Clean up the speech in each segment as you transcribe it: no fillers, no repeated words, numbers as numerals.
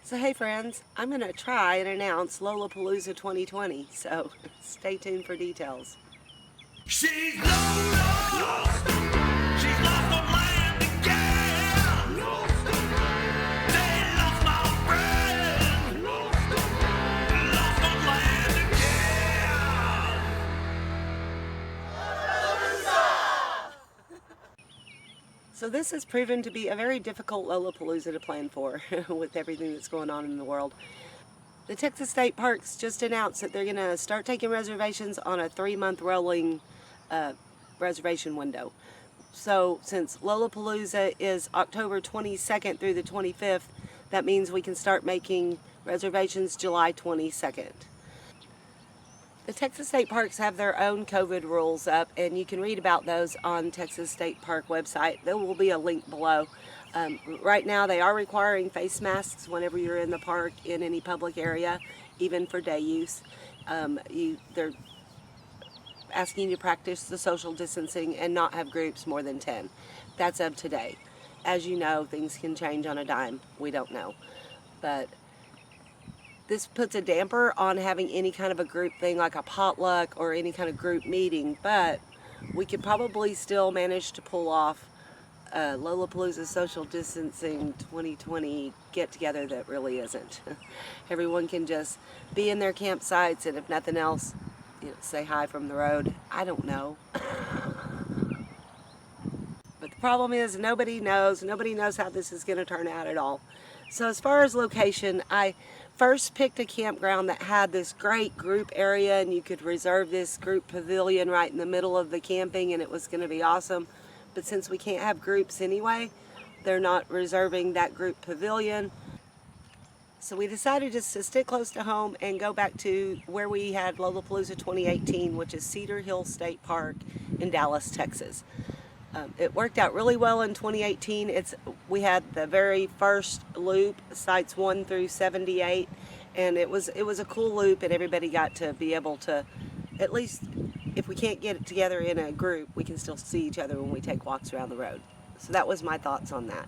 So hey friends, I'm going to try and announce Lolapalooza 2020, so stay tuned for details. She's lost. She's lost on land again. They lost my friend. Lost on land again. So this has proven to be a very difficult Lollapalooza to plan for with everything that's going on in the world. The Texas State Parks just announced that they're going to start taking reservations on a 3-month rolling reservation window. So since Lollapalooza is October 22nd through the 25th, that means we can start making reservations July 22nd. The Texas State Parks have their own COVID rules up, and you can read about those on Texas State Park website. There will be a link below. Right now they are requiring face masks whenever you're in the park in any public area, even for day use. They're asking you to practice the social distancing and not have groups more than 10. That's of today. As you know, things can change on a dime. We don't know. But this puts a damper on having any kind of a group thing like a potluck or any kind of group meeting, but we could probably still manage to pull off Lollapalooza social distancing 2020 get-together that really isn't. Everyone can just be in their campsites, and if nothing else, say hi from the road. I don't know. But the problem is nobody knows how this is going to turn out at all. So as far as location, I first picked a campground that had this great group area, and you could reserve this group pavilion right in the middle of the camping, and it was going to be awesome. But since we can't have groups anyway, they're not reserving that group pavilion. So we decided just to stick close to home and go back to where we had Lollapalooza 2018, which is Cedar Hill State Park in Dallas, Texas. It worked out really well in 2018. We had the very first loop, sites 1 through 78, and it was a cool loop, and everybody got to be able to, at least if we can't get it together in a group, we can still see each other when we take walks around the road. So that was my thoughts on that.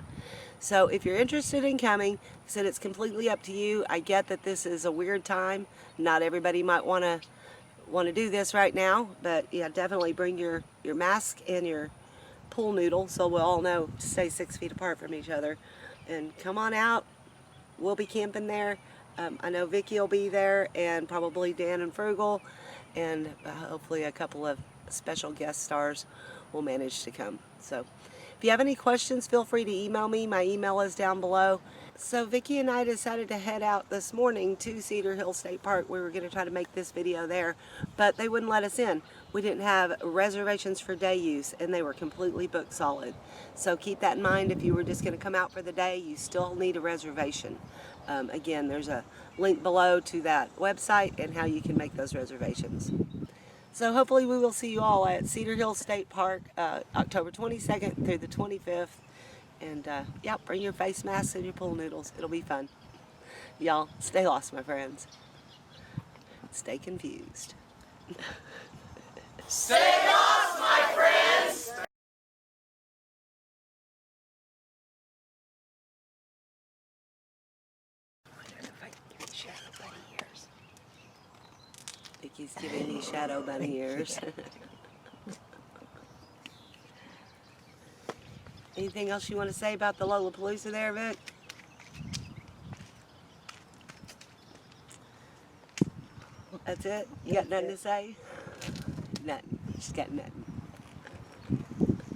So if you're interested in coming, I said it's completely up to you. I get that this is a weird time. Not everybody might want to do this right now, but yeah, definitely bring your mask and your pool noodle so we'll all know to stay 6 feet apart from each other, and come on out. We'll be camping there. I know Vicky will be there, and probably Dan and Frugal, and hopefully a couple of special guest stars will manage to come. So if you have any questions, feel free to email me. My email is down below. So Vicky and I decided to head out this morning to Cedar Hill State Park. We were going to try to make this video there, but they wouldn't let us in. We didn't have reservations for day use, and they were completely booked solid. So keep that in mind. If you were just going to come out for the day, you still need a reservation. Again, there's a link below to that website and how you can make those reservations. So hopefully we will see you all at Cedar Hill State Park October 22nd through the 25th. And yeah, bring your face masks and your pool noodles. It'll be fun. Y'all, stay lost, my friends. Stay confused. Stay lost, my friends. Vicky's giving me shadow bunny ears. Anything else you want to say about the Lollapalooza there, Vic? That's it? You got nothing to say? Nothing. She's got nothing.